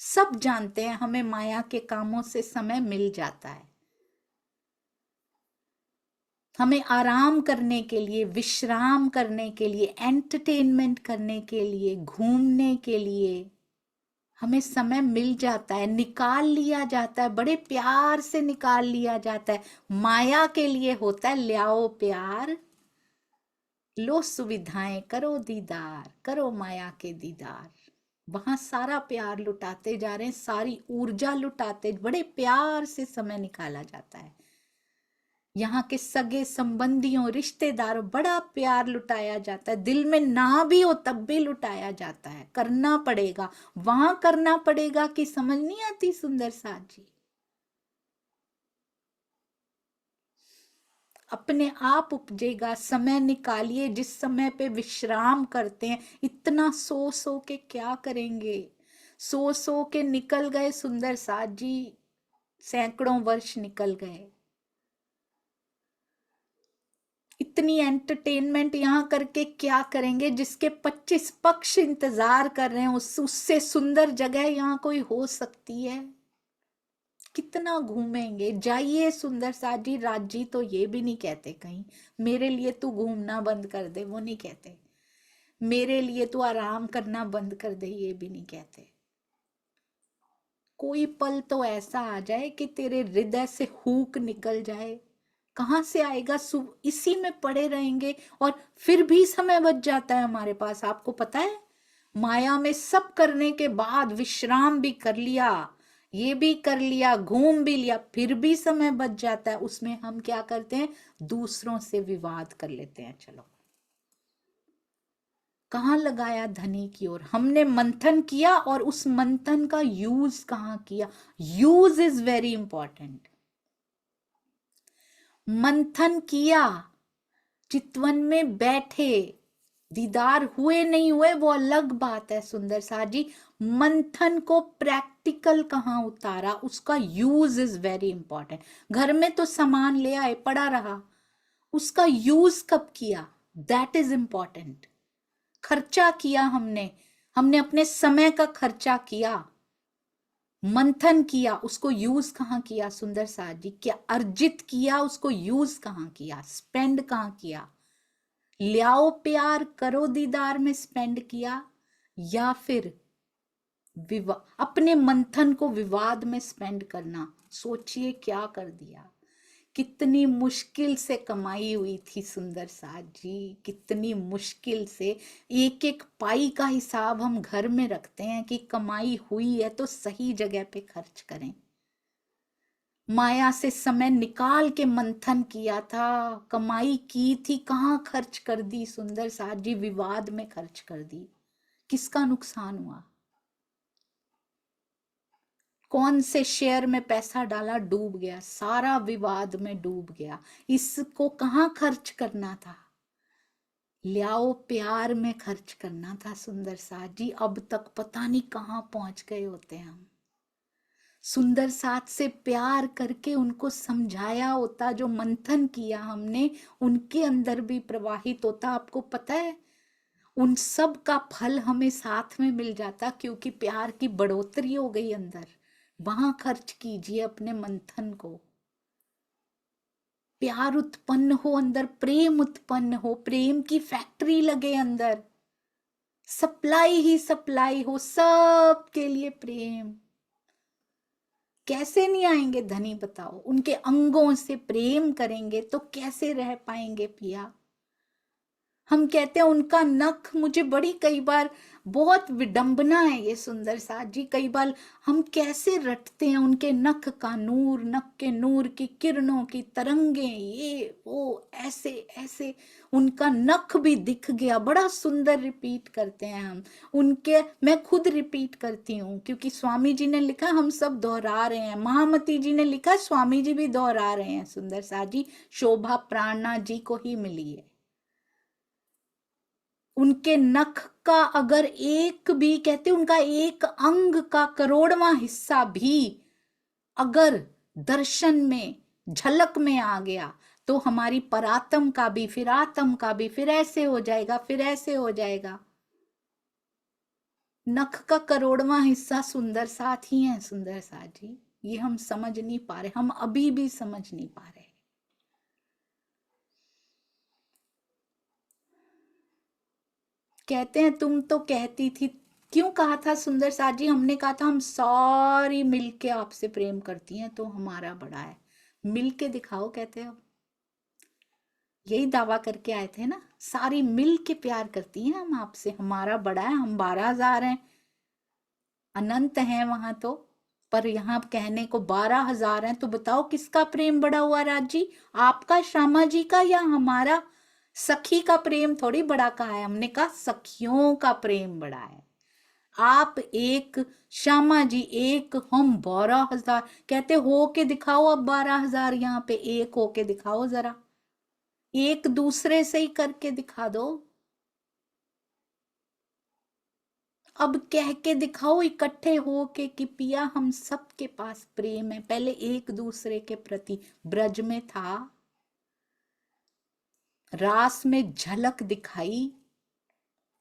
सब जानते हैं हमें माया के कामों से समय मिल जाता है। हमें आराम करने के लिए, विश्राम करने के लिए, एंटरटेनमेंट करने के लिए, घूमने के लिए हमें समय मिल जाता है, निकाल लिया जाता है, बड़े प्यार से निकाल लिया जाता है। माया के लिए होता है लियाओ प्यार, लो सुविधाएं, करो दीदार, करो माया के दीदार। वहां सारा प्यार लुटाते जा रहे हैं, सारी ऊर्जा लुटाते, बड़े प्यार से समय निकाला जाता है। यहाँ के सगे संबंधियों, रिश्तेदारों, बड़ा प्यार लुटाया जाता है, दिल में ना भी हो तब भी लुटाया जाता है। करना पड़ेगा, वहां करना पड़ेगा कि समझ नहीं आती सुंदर साथ जी। अपने आप उपजेगा, समय निकालिए। जिस समय पे विश्राम करते हैं, इतना सो सो के क्या करेंगे, सो सो के निकल गए सुंदर साथ जी, सैकड़ों वर्ष निकल गए। इतनी एंटरटेनमेंट यहाँ करके क्या करेंगे, जिसके 25 पक्ष इंतजार कर रहे हैं, उससे सुंदर जगह यहाँ कोई हो सकती है? कितना घूमेंगे। जाइए सुंदर साथ जी, राज जी तो ये भी नहीं कहते कहीं मेरे लिए तू घूमना बंद कर दे, वो नहीं कहते। मेरे लिए तू आराम करना बंद कर दे, ये भी नहीं कहते। कोई पल तो ऐसा आ जाए कि तेरे हृदय से हुक निकल जाए। कहाँ से आएगा, इसी में पड़े रहेंगे, और फिर भी समय बच जाता है हमारे पास। आपको पता है, माया में सब करने के बाद, विश्राम भी कर लिया, ये भी कर लिया, घूम भी लिया, फिर भी समय बच जाता है। उसमें हम क्या करते हैं, दूसरों से विवाद कर लेते हैं। चलो, कहाँ लगाया धनी की ओर, हमने मंथन किया, और उस मंथन का यूज कहाँ किया। Use is very important. मंथन किया, चितवन में बैठे, दीदार हुए नहीं हुए वो अलग बात है सुंदर साथ जी। मंथन को प्रैक्टिकल कहाँ उतारा, उसका यूज इज वेरी इंपॉर्टेंट। घर में तो सामान ले आए, पड़ा रहा, उसका यूज कब किया, दैट इज इंपॉर्टेंट। खर्चा किया हमने, हमने अपने समय का खर्चा किया, मंथन किया, उसको यूज कहाँ किया सुंदर साथ जी। क्या अर्जित किया, उसको यूज कहाँ किया, स्पेंड कहाँ किया। लियाओ प्यार, करो दीदार में स्पेंड किया, या फिर अपने मंथन को विवाद में स्पेंड करना। सोचिए क्या कर दिया। कितनी मुश्किल से कमाई हुई थी सुंदर साथ जी, कितनी मुश्किल से। एक एक पाई का हिसाब हम घर में रखते हैं कि कमाई हुई है तो सही जगह पे खर्च करें। माया से समय निकाल के मंथन किया था, कमाई की थी, कहाँ खर्च कर दी सुंदर साथ जी, विवाद में खर्च कर दी। किसका नुकसान हुआ। कौन से शेयर में पैसा डाला, डूब गया, सारा विवाद में डूब गया। इसको कहाँ खर्च करना था, लियाओ प्यार में खर्च करना था सुंदर साथ जी। अब तक पता नहीं कहाँ पहुंच गए होते हम। सुंदर साथ से प्यार करके उनको समझाया होता, जो मंथन किया हमने उनके अंदर भी प्रवाहित होता। आपको पता है, उन सब का फल हमें साथ में मिल जाता, क्योंकि प्यार की बढ़ोतरी हो गई अंदर। वहां खर्च कीजिए अपने मंथन को। प्यार उत्पन्न हो अंदर, प्रेम उत्पन्न हो, प्रेम की फैक्ट्री लगे अंदर, सप्लाई ही सप्लाई हो, सबके लिए प्रेम। कैसे नहीं आएंगे धनी, बताओ। उनके अंगों से प्रेम करेंगे तो कैसे रह पाएंगे पिया। हम कहते हैं उनका नख, मुझे बड़ी कई बार बहुत विडंबना है ये सुंदर साथ जी। कई बार हम कैसे रटते हैं उनके नख का नूर, नख के नूर की किरणों की तरंगे, ये वो ऐसे ऐसे, उनका नख भी दिख गया, बड़ा सुंदर रिपीट करते हैं हम उनके। मैं खुद रिपीट करती हूँ क्योंकि स्वामी जी ने लिखा, हम सब दोहरा रहे हैं। महामती जी ने लिखा, स्वामी जी भी दोहरा रहे हैं। सुंदर साथ जी शोभा प्राणा जी को ही मिली है। उनके नख का अगर एक भी, कहते उनका एक अंग का करोड़वां हिस्सा भी अगर दर्शन में झलक में आ गया तो हमारी परात्म का भी, फिर आत्म का भी, फिर ऐसे हो जाएगा, फिर ऐसे हो जाएगा। नख का करोड़वां हिस्सा सुंदर साथ ही है। सुंदर साथ जी ये हम समझ नहीं पा रहे, हम अभी भी समझ नहीं पा रहे। कहते हैं तुम तो कहती थी, क्यों कहा था सुंदर साथ जी? हमने कहा था हम सारी मिलके आपसे प्रेम करती हैं तो हमारा बड़ा है। मिलके दिखाओ, कहते हो। यही दावा करके आए थे ना, सारी मिल के प्यार करती हैं हम आपसे, हमारा बड़ा है, हम 12,000 हैं, अनंत हैं वहां तो, पर यहाँ कहने को 12,000 हैं। तो बताओ किसका प्रेम बड़ा हुआ राज जी? आपका, श्यामा जी का, या हमारा? सखी का प्रेम थोड़ी बड़ा कहा है, हमने कहा सखियों का प्रेम बड़ा है। आप एक, श्यामा जी एक, हम 12,000। कहते हो के दिखाओ अब 12,000 यहाँ पे, एक हो के दिखाओ जरा, एक दूसरे से ही करके दिखा दो। अब कह के दिखाओ इकट्ठे हो के कि पिया हम सबके पास प्रेम है। पहले एक दूसरे के प्रति ब्रज में था, रास में झलक दिखाई,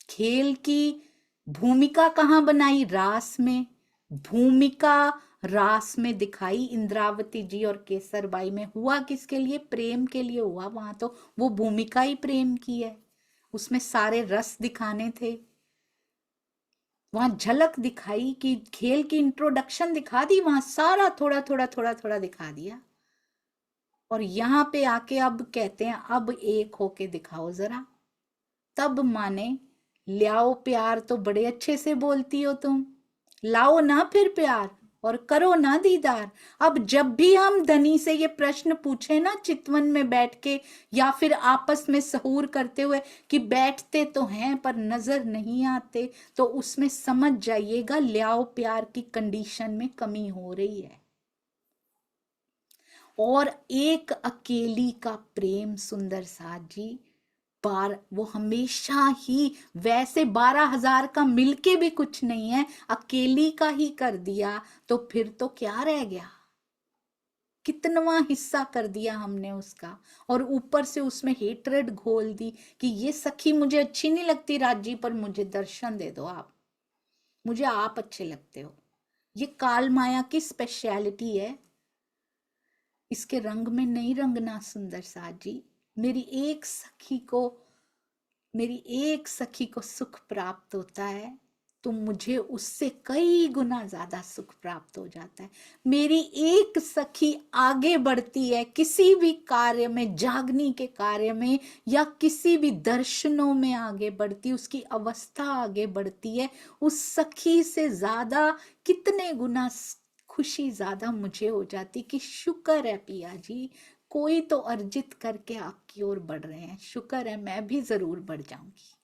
खेल की भूमिका कहाँ बनाई? रास में। भूमिका रास में दिखाई इंद्रावती जी और केसरबाई में। हुआ किसके लिए? प्रेम के लिए हुआ। वहां तो वो भूमिका ही प्रेम की है, उसमें सारे रस दिखाने थे। वहां झलक दिखाई कि खेल की इंट्रोडक्शन दिखा दी, वहां सारा थोड़ा थोड़ा थोड़ा थोड़ा दिखा दिया। और यहाँ पे आके अब कहते हैं अब एक होके दिखाओ जरा। तब माने लाओ प्यार, तो बड़े अच्छे से बोलती हो तुम, लाओ ना फिर प्यार और करो ना दीदार। अब जब भी हम धनी से ये प्रश्न पूछे ना चितवन में बैठ के या फिर आपस में सहूर करते हुए कि बैठते तो हैं पर नजर नहीं आते, तो उसमें समझ जाइएगा लाओ प्यार की कंडीशन में कमी हो रही है। और एक अकेली का प्रेम सुंदर साथ जी, वो हमेशा ही वैसे 12,000 का मिलके भी कुछ नहीं है, अकेली का ही कर दिया तो फिर तो क्या रह गया? कितनवां हिस्सा कर दिया हमने उसका, और ऊपर से उसमें हेट्रेड घोल दी कि ये सखी मुझे अच्छी नहीं लगती राजी, पर मुझे दर्शन दे दो आप, मुझे आप अच्छे लगते हो। ये काल माया की स्पेशलिटी है, इसके रंग में नहीं रंगना सुंदर साथ जी। मेरी एक सखी को, मेरी एक सखी को सुख प्राप्त होता है तो मुझे उससे कई गुना ज्यादा सुख प्राप्त हो जाता है। मेरी एक सखी आगे बढ़ती है किसी भी कार्य में, जागनी के कार्य में या किसी भी दर्शनों में आगे बढ़ती, उसकी अवस्था आगे बढ़ती है, उस सखी से ज्यादा कितने गुना खुशी ज्यादा मुझे हो जाती कि शुक्र है पिया जी, कोई तो अर्जित करके आपकी ओर बढ़ रहे हैं, शुक्र है, मैं भी जरूर बढ़ जाऊंगी।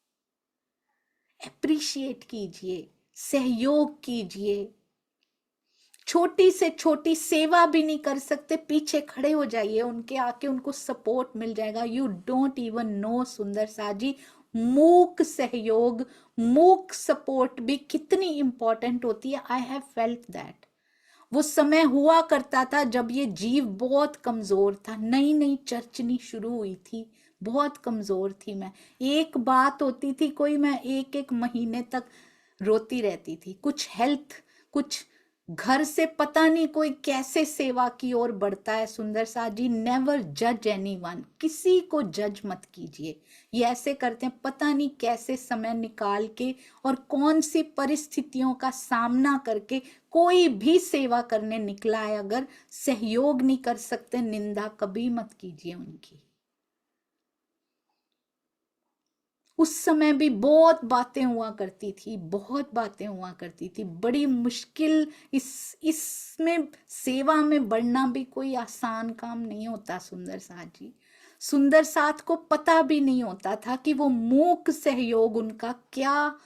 अप्रिशिएट कीजिए, सहयोग कीजिए। छोटी से छोटी सेवा भी नहीं कर सकते, पीछे खड़े हो जाइए उनके, आके उनको सपोर्ट मिल जाएगा। यू डोंट इवन नो सुंदर सा जी, मूक सहयोग, मूक सपोर्ट भी कितनी इंपॉर्टेंट होती है। I have felt that. वो समय हुआ करता था जब ये जीव बहुत कमजोर था, नई नई चर्चनी शुरू हुई थी, बहुत कमजोर थी मैं। एक बात होती थी कोई, मैं एक एक महीने तक रोती रहती थी। कुछ हेल्थ, कुछ घर से पता नहीं कोई कैसे सेवा की ओर बढ़ता है। सुंदर सा जी नेवर जज एनीवन, किसी को जज मत कीजिए। ये ऐसे करते हैं पता नहीं कैसे समय निकाल के और कौन सी परिस्थितियों का सामना करके कोई भी सेवा करने निकला है। अगर सहयोग नहीं कर सकते, निंदा कभी मत कीजिए उनकी। उस समय भी बहुत बातें हुआ करती थी, बहुत बातें हुआ करती थी, बड़ी मुश्किल। इसमें सेवा में बढ़ना भी कोई आसान काम नहीं होता सुंदर साथ जी। सुंदर साथ को पता भी नहीं होता था कि वो मूक सहयोग उनका क्या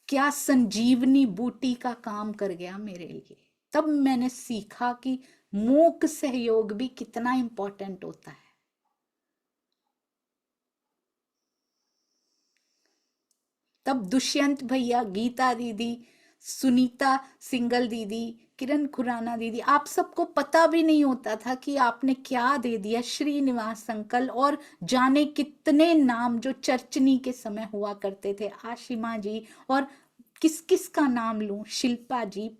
क्या संजीवनी बूटी का काम कर गया मेरे लिए। तब मैंने सीखा कि मूक सहयोग भी कितना इंपॉर्टेंट होता है। तब दुष्यंत भैया, गीता दीदी, सुनीता सिंगल दीदी, किरण खुराना दीदी, आप सबको पता भी नहीं होता था कि आपने क्या दे दिया। श्रीनिवास अंकल और जाने कितने नाम जो चर्चनी के समय हुआ करते थे, आशिमा जी, और किस किस का नाम लूं, शिल्पा जी।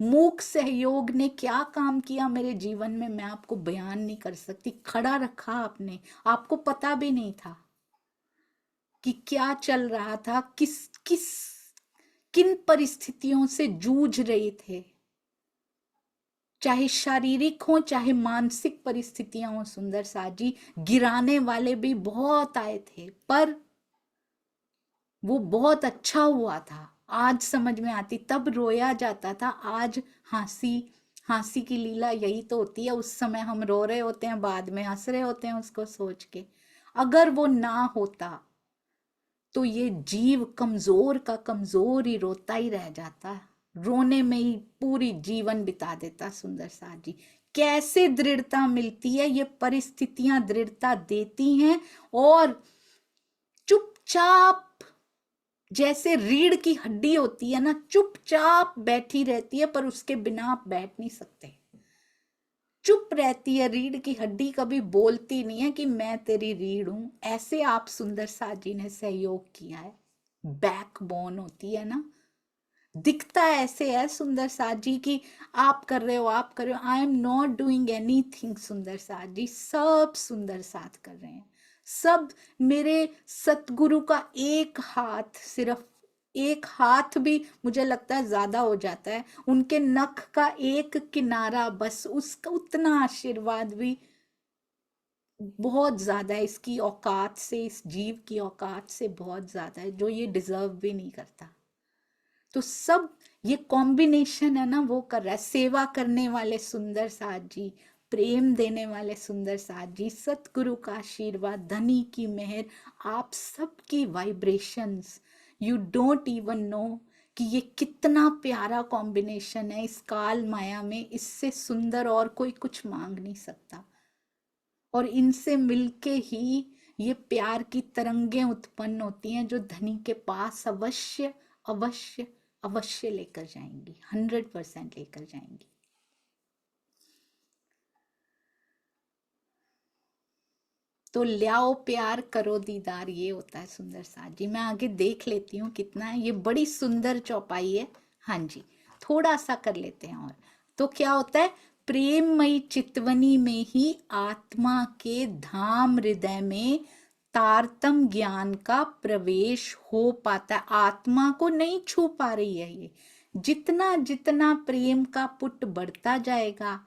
मूक सहयोग ने क्या काम किया मेरे जीवन में, मैं आपको बयान नहीं कर सकती। खड़ा रखा आपने, आपको पता भी नहीं था कि क्या चल रहा था, किस किस किन परिस्थितियों से जूझ रहे थे, चाहे शारीरिक हो चाहे मानसिक परिस्थितियां हो। सुंदर साथ जी, गिराने वाले भी बहुत आए थे, पर वो बहुत अच्छा हुआ था। आज समझ में आती, तब रोया जाता था, आज हंसी हंसी की लीला यही तो होती है। उस समय हम रो रहे होते हैं, बाद में हंस रहे होते हैं उसको सोच के। अगर वो ना होता तो ये जीव कमजोर का कमजोर ही रोता ही रह जाता, रोने में ही पूरी जीवन बिता देता। सुंदर साथ जी, कैसे दृढ़ता मिलती है, ये परिस्थितियां दृढ़ता देती हैं। और चुपचाप, जैसे रीढ़ की हड्डी होती है ना, चुपचाप बैठी रहती है, पर उसके बिना आप बैठ नहीं सकते। चुप रहती है रीढ़ की हड्डी, कभी बोलती नहीं है कि मैं तेरी रीढ़ हूं। ऐसे आप सुंदर साथ जी ने सहयोग किया है। बैकबोन होती है ना, दिखता ऐसे है सुंदर साथ जी की आप कर रहे हो, आप कर रहे हो। I am not doing anything सुंदर साथ जी, सब सुंदर साथ कर रहे हैं। सब मेरे सतगुरु का एक हाथ, सिर्फ एक हाथ भी मुझे लगता है ज्यादा हो जाता है, उनके नख का एक किनारा बस, उसका उतना आशीर्वाद भी बहुत ज्यादा है। इसकी औकात से, इस जीव की औकात से बहुत ज्यादा है, जो ये डिजर्व भी नहीं करता। तो सब ये कॉम्बिनेशन है ना, वो कर रहा है। सेवा करने वाले सुंदर साथ जी, प्रेम देने वाले सुंदर साथ जी, सतगुरु का आशीर्वाद, धनी की मेहर, आप सबकी vibrations, you don't even know कि ये कितना प्यारा कॉम्बिनेशन है इस काल माया में। इससे सुंदर और कोई कुछ मांग नहीं सकता। और इनसे मिलके ही ये प्यार की तरंगें उत्पन्न होती हैं, जो धनी के पास अवश्य अवश्य अवश्य लेकर जाएंगी, 100% लेकर जाएंगी। तो लियाओ प्यार करो दीदार, ये होता है सुंदर साथ जी। मैं आगे देख लेती हूँ कितना है, ये बड़ी सुंदर चौपाई है। हाँ जी, थोड़ा सा कर लेते हैं और। तो क्या होता है, प्रेममयी चितवनी में ही आत्मा के धाम हृदय में तारतम ज्ञान का प्रवेश हो पाता है। आत्मा को नहीं छू पा रही है ये। जितना जितना प्रेम का पुट बढ़ता जाएगा,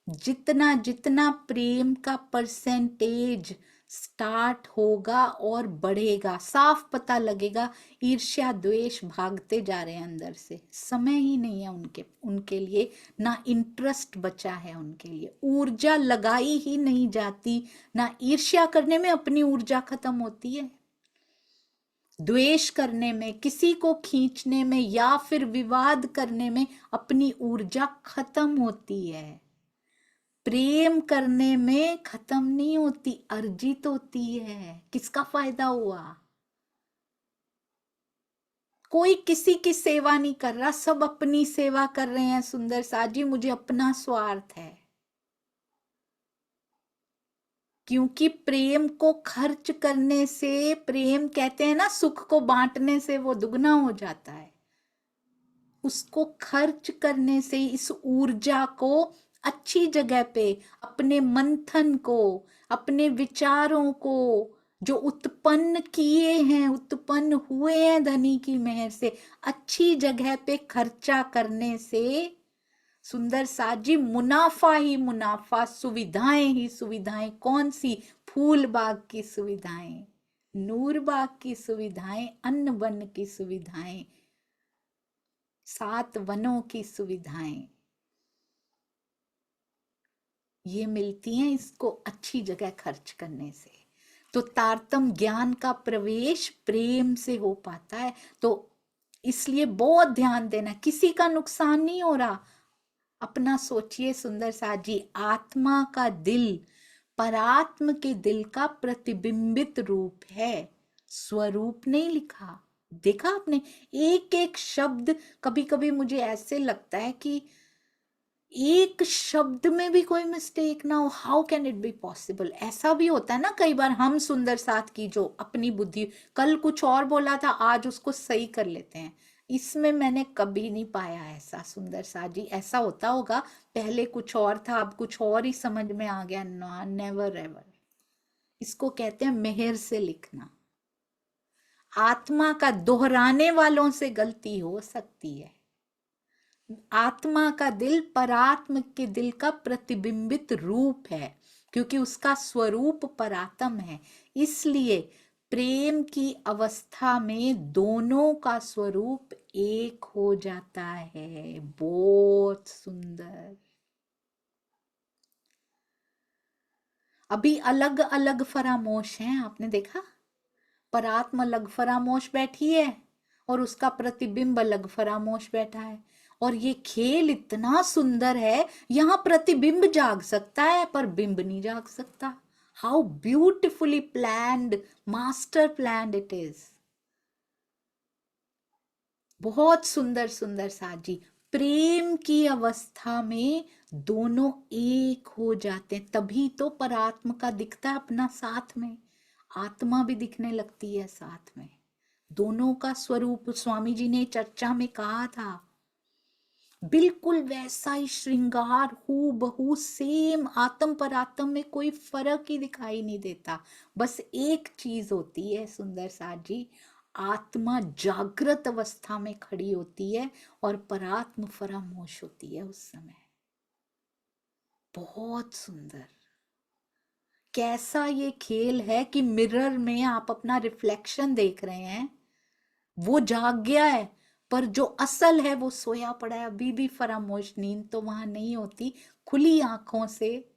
जितना जितना प्रेम का परसेंटेज स्टार्ट होगा और बढ़ेगा, साफ पता लगेगा ईर्ष्या द्वेष भागते जा रहे हैं अंदर से। समय ही नहीं है उनके उनके लिए, ना इंटरेस्ट बचा है उनके लिए, ऊर्जा लगाई ही नहीं जाती। ना ईर्ष्या करने में अपनी ऊर्जा खत्म होती है, द्वेष करने में, किसी को खींचने में, या फिर विवाद करने में अपनी ऊर्जा खत्म होती है। प्रेम करने में खत्म नहीं होती, अर्जित होती है। किसका फायदा हुआ? कोई किसी की सेवा नहीं कर रहा, सब अपनी सेवा कर रहे हैं सुंदर साथ जी। मुझे अपना स्वार्थ है, क्योंकि प्रेम को खर्च करने से, प्रेम कहते हैं ना सुख को बांटने से वो दुगना हो जाता है। उसको खर्च करने से इस ऊर्जा को अच्छी जगह पे, अपने मंथन को, अपने विचारों को जो उत्पन्न किए हैं, उत्पन्न हुए हैं धनी की मेहर से, अच्छी जगह पे खर्चा करने से सुंदर साथ जी मुनाफा ही मुनाफा, सुविधाएं ही सुविधाएं। कौन सी? फूल बाग की सुविधाएं, नूरबाग की सुविधाएं, अन्न वन की सुविधाएं, 7 वनों की सुविधाएं, ये मिलती हैं इसको अच्छी जगह खर्च करने से। तो तारतम ज्ञान का प्रवेश प्रेम से हो पाता है। तो इसलिए बहुत ध्यान देना, किसी का नुकसान नहीं हो रहा। अपना सोचिए सुंदर साथ जी, आत्मा का दिल परात्म के दिल का प्रतिबिंबित रूप है, स्वरूप नहीं लिखा। देखा आपने, एक एक शब्द, कभी कभी मुझे ऐसे लगता है कि एक शब्द में भी कोई मिस्टेक ना हो। How can it be possible? ऐसा भी होता है ना कई बार, हम सुंदर साथ की जो अपनी बुद्धि, कल कुछ और बोला था, आज उसको सही कर लेते हैं। इसमें मैंने कभी नहीं पाया ऐसा सुंदर साथ जी। ऐसा होता होगा, पहले कुछ और था, अब कुछ और ही समझ में आ गया। Never ever. इसको कहते हैं मेहर से लिखना। आत्मा का दोहराने वालों से गलती हो सकती है। आत्मा का दिल परात्म के दिल का प्रतिबिंबित रूप है, क्योंकि उसका स्वरूप परात्म है। इसलिए प्रेम की अवस्था में दोनों का स्वरूप एक हो जाता है। बहुत सुंदर। अभी अलग अलग फरामोश हैं, आपने देखा, परात्म अलग फरामोश बैठी है और उसका प्रतिबिंब अलग फरामोश बैठा है। और ये खेल इतना सुंदर है, यहां प्रतिबिंब जाग सकता है पर बिंब नहीं जाग सकता। How beautifully planned, master planned it is. बहुत सुंदर सुंदर साथ जी। प्रेम की अवस्था में दोनों एक हो जाते हैं, तभी तो परात्म का दिखता है अपना साथ में, आत्मा भी दिखने लगती है साथ में। दोनों का स्वरूप स्वामी जी ने चर्चा में कहा था, बिल्कुल वैसा ही श्रृंगार, हू बहू सेम। आत्म पर आत्म में कोई फर्क ही दिखाई नहीं देता। बस एक चीज होती है सुंदर साथ जी, आत्मा जागृत अवस्था में खड़ी होती है और परात्म फरामोश होती है उस समय। बहुत सुंदर। कैसा ये खेल है कि मिरर में आप अपना रिफ्लेक्शन देख रहे हैं, वो जाग गया है, पर जो असल है वो सोया पड़ा है। अभी भी फरामोश, नींद तो वहां नहीं होती, खुली आंखों से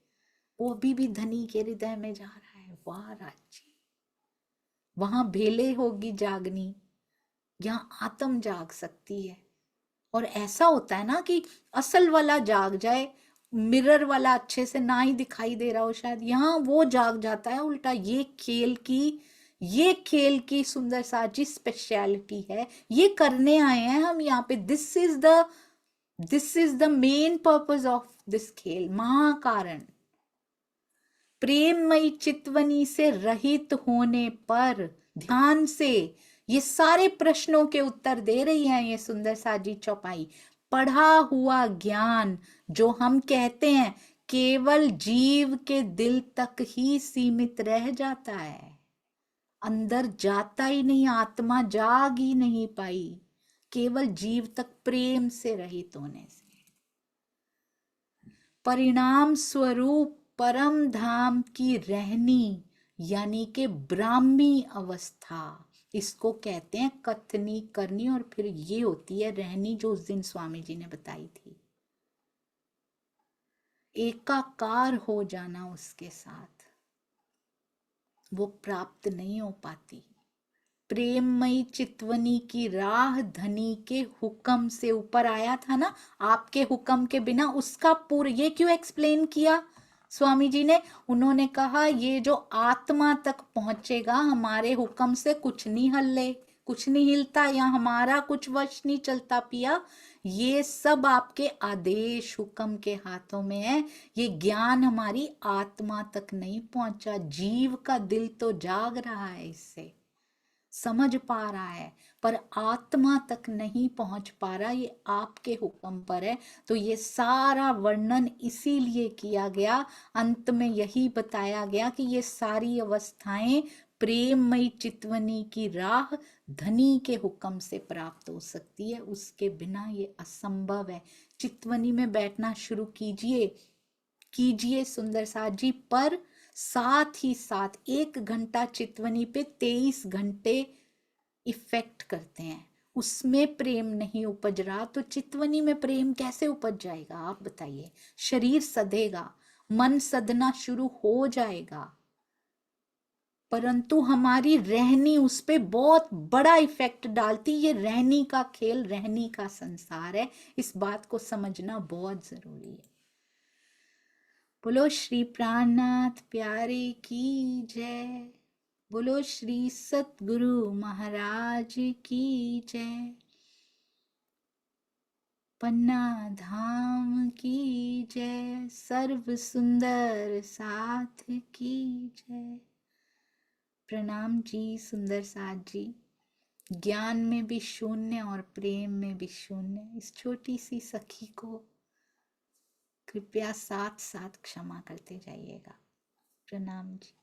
वो अभी भी धनी के हृदय में जा रहा है। वाह राजी, वहां भेले होगी जागनी, यहाँ आत्म जाग सकती है। और ऐसा होता है ना कि असल वाला जाग जाए, मिरर वाला अच्छे से ना ही दिखाई दे रहा हो शायद, यहाँ वो जाग जाता है उल्टा। ये खेल की सुंदर साजी स्पेशलिटी है। ये करने आए हैं हम यहाँ पे। This is the main purpose of this खेल, महाकारण। प्रेममयी चितवनी से रहित होने पर ध्यान से ये सारे प्रश्नों के उत्तर दे रही है ये सुंदर साजी चौपाई। पढ़ा हुआ ज्ञान जो हम कहते हैं केवल जीव के दिल तक ही सीमित रह जाता है, अंदर जाता ही नहीं, आत्मा जाग ही नहीं पाई, केवल जीव तक प्रेम से रहित होने से। परिणाम स्वरूप परम धाम की रहनी, यानी कि ब्राह्मी अवस्था, इसको कहते हैं कथनी करनी। और फिर ये होती है रहनी, जो उस दिन स्वामी जी ने बताई थी, एकाकार हो जाना उसके साथ, वो प्राप्त नहीं हो पाती। प्रेममयी चितवनी की राह धनी के हुक्म से, ऊपर आया था ना, आपके हुक्म के बिना उसका पूरा। ये क्यों एक्सप्लेन किया स्वामी जी ने? उन्होंने कहा ये जो आत्मा तक पहुंचेगा हमारे हुक्म से कुछ नहीं हल्ले, कुछ नहीं हिलता, या हमारा कुछ वश नहीं चलता पिया। ये सब आपके आदेश हुक्म के हाथों में है। ये ज्ञान हमारी आत्मा तक नहीं पहुंचा। जीव का दिल तो जाग रहा है, इससे समझ पा रहा है, पर आत्मा तक नहीं पहुंच पा रहा। ये आपके हुक्म पर है। तो ये सारा वर्णन इसीलिए किया गया, अंत में यही बताया गया कि ये सारी अवस्थाएं प्रेममयी चितवनी की राह धनी के हुक्म से प्राप्त हो सकती है, उसके बिना ये असंभव है। चितवनी में बैठना शुरू कीजिए कीजिए सुंदर साथ जी, पर साथ ही साथ 1 घंटा चितवनी पे 23 घंटे इफेक्ट करते हैं। उसमें प्रेम नहीं उपज रहा तो चितवनी में प्रेम कैसे उपज जाएगा? आप बताइए। शरीर सधेगा, मन सधना शुरू हो जाएगा, परंतु हमारी रहनी उस पे बहुत बड़ा इफेक्ट डालती। ये रहनी का खेल, रहनी का संसार है। इस बात को समझना बहुत जरूरी है। बोलो श्री प्राणनाथ प्यारे की जय। बोलो श्री सतगुरु महाराज की जय। पन्ना धाम की जय। सर्व सुंदर साथ की जय। प्रणाम जी सुंदर साथ जी। ज्ञान में भी शून्य और प्रेम में भी शून्य, इस छोटी सी सखी को कृपया साथ साथ क्षमा करते जाइएगा। प्रणाम जी।